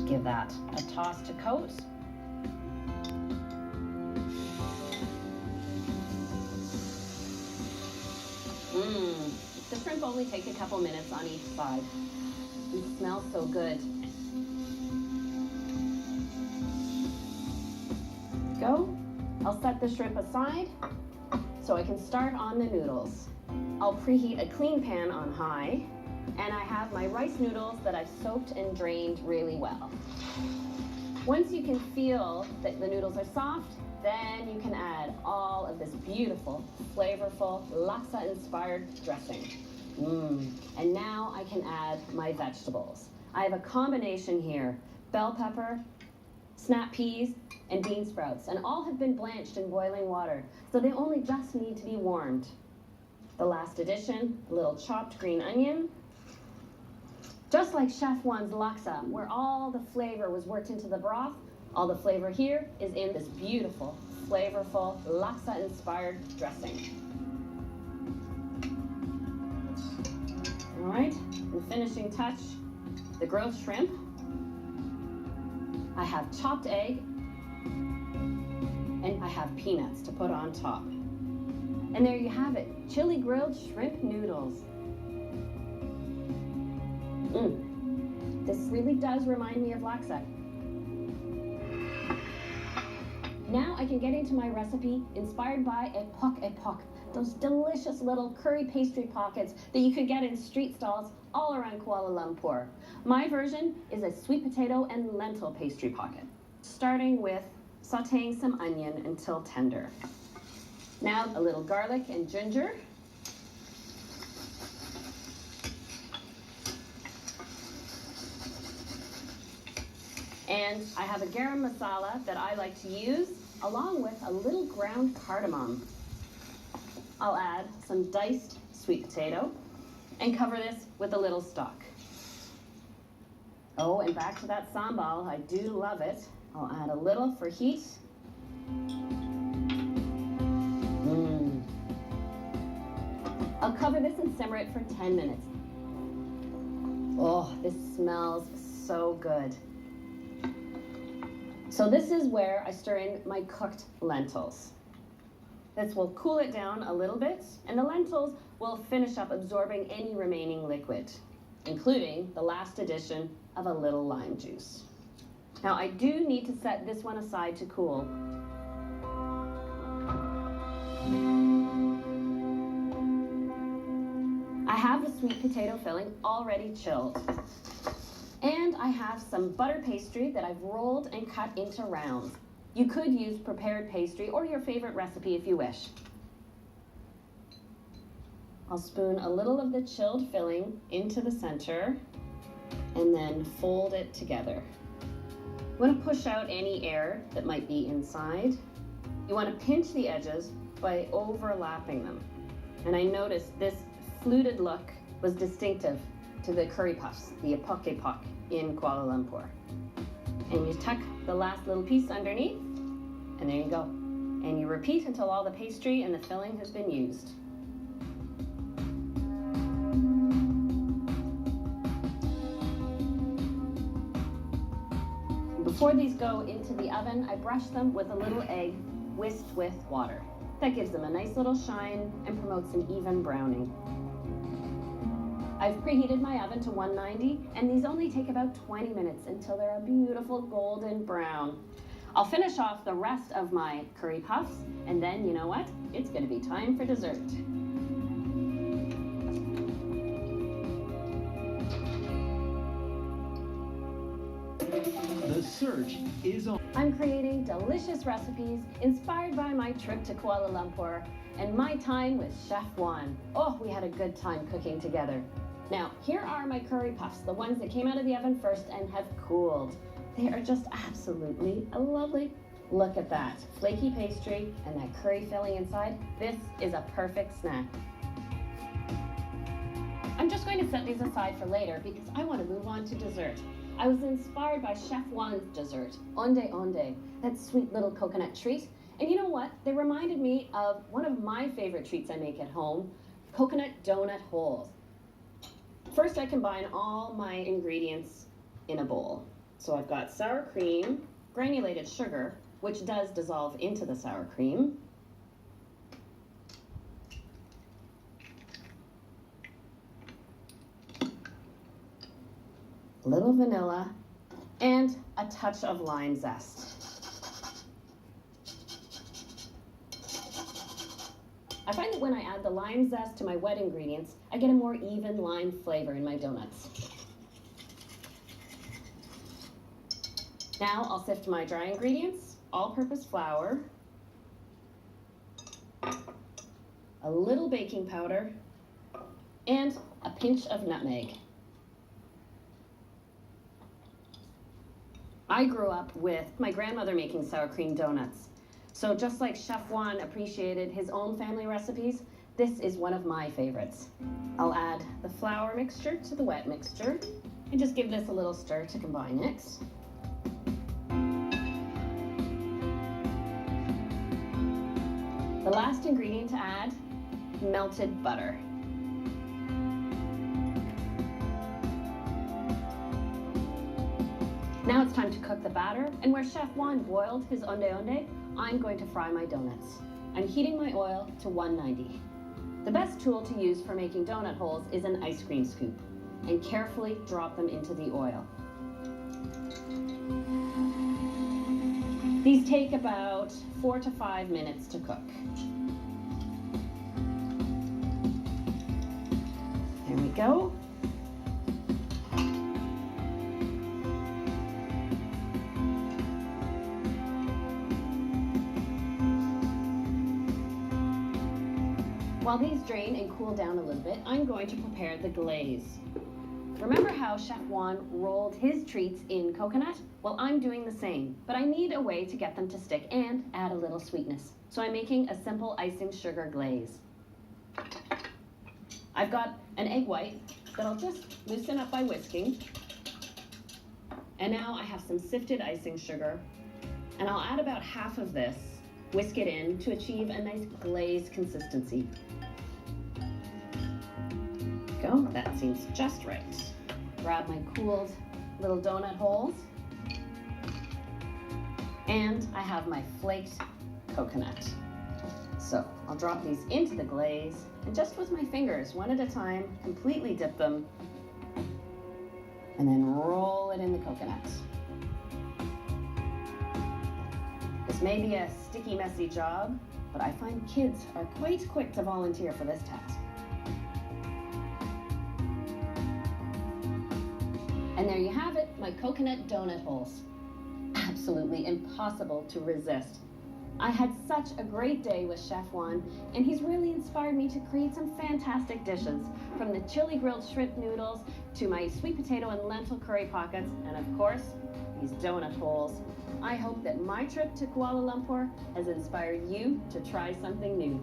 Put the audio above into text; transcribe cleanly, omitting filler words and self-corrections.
Give that a toss to coat. The shrimp only take a couple minutes on each side. It smells so good. Go. I'll set the shrimp aside so I can start on the noodles. I'll preheat a clean pan on high, and I have my rice noodles that I've soaked and drained really well. Once you can feel that the noodles are soft, then you can add all of this beautiful, flavorful, laksa-inspired dressing. And now I can add my vegetables. I have a combination here: bell pepper, snap peas, and bean sprouts, and all have been blanched in boiling water, so they only just need to be warmed. The last addition, a little chopped green onion. Just like Chef Juan's laksa, where all the flavor was worked into the broth, all the flavor here is in this beautiful, flavorful, laksa-inspired dressing. All right, and finishing touch, the grilled shrimp. I have chopped egg, and I have peanuts to put on top. And there you have it, chili grilled shrimp noodles. This really does remind me of laksa. Now I can get into my recipe inspired by epok, those delicious little curry pastry pockets that you could get in street stalls all around Kuala Lumpur. My version is a sweet potato and lentil pastry pocket, starting with sauteing some onion until tender. Now a little garlic and ginger. And I have a garam masala that I like to use, along with a little ground cardamom. I'll add some diced sweet potato and cover this with a little stock. Oh, and back to that sambal, I do love it. I'll add a little for heat. I'll cover this and simmer it for 10 minutes. Oh, this smells so good. So this is where I stir in my cooked lentils. This will cool it down a little bit, and the lentils will finish up absorbing any remaining liquid, including the last addition of a little lime juice. Now I do need to set this one aside to cool. I have the sweet potato filling already chilled. And I have some butter pastry that I've rolled and cut into rounds. You could use prepared pastry or your favorite recipe if you wish. I'll spoon a little of the chilled filling into the center and then fold it together. You want to push out any air that might be inside. You want to pinch the edges by overlapping them. And I noticed this fluted look was distinctive to the curry puffs, the epok in Kuala Lumpur. And you tuck the last little piece underneath, and there you go. And you repeat until all the pastry and the filling has been used. Before these go into the oven, I brush them with a little egg whisked with water. That gives them a nice little shine and promotes an even browning. I've preheated my oven to 190, and these only take about 20 minutes until they're a beautiful golden brown. I'll finish off the rest of my curry puffs, and then, you know what? It's going to be time for dessert. The search is on. I'm creating delicious recipes inspired by my trip to Kuala Lumpur and my time with Chef Juan. Oh, we had a good time cooking together. Now, here are my curry puffs, the ones that came out of the oven first and have cooled. They are just absolutely lovely. Look at that, flaky pastry and that curry filling inside. This is a perfect snack. I'm just going to set these aside for later because I want to move on to dessert. I was inspired by Chef Juan's dessert, onde2, that sweet little coconut treat. And you know what? They reminded me of one of my favorite treats I make at home, coconut donut holes. First, I combine all my ingredients in a bowl. So I've got sour cream, granulated sugar, which does dissolve into the sour cream. A little vanilla, and a touch of lime zest. I find that when I add the lime zest to my wet ingredients, I get a more even lime flavor in my donuts. Now I'll sift my dry ingredients, all-purpose flour, a little baking powder, and a pinch of nutmeg. I grew up with my grandmother making sour cream donuts. So just like Chef Juan appreciated his own family recipes, this is one of my favorites. I'll add the flour mixture to the wet mixture and just give this a little stir to combine it. The last ingredient to add, melted butter. Now it's time to cook the batter, and where Chef Juan boiled his onde2, I'm going to fry my donuts. I'm heating my oil to 190. The best tool to use for making donut holes is an ice cream scoop, and carefully drop them into the oil. These take about 4 to 5 minutes to cook. There we go. While these drain and cool down a little bit, I'm going to prepare the glaze. Remember how Chef Juan rolled his treats in coconut? Well, I'm doing the same, but I need a way to get them to stick and add a little sweetness. So I'm making a simple icing sugar glaze. I've got an egg white that I'll just loosen up by whisking. And now I have some sifted icing sugar, and I'll add about half of this, whisk it in to achieve a nice glaze consistency. Go, that seems just right. Grab my cooled little donut holes, and I have my flaked coconut. So I'll drop these into the glaze, and just with my fingers, one at a time, completely dip them, and then roll it in the coconut. This may be a sticky, messy job, but I find kids are quite quick to volunteer for this task. And there you have it, my coconut donut holes. Absolutely impossible to resist. I had such a great day with Chef Juan, and he's really inspired me to create some fantastic dishes, from the chili grilled shrimp noodles to my sweet potato and lentil curry pockets, and of course, these donut holes. I hope that my trip to Kuala Lumpur has inspired you to try something new.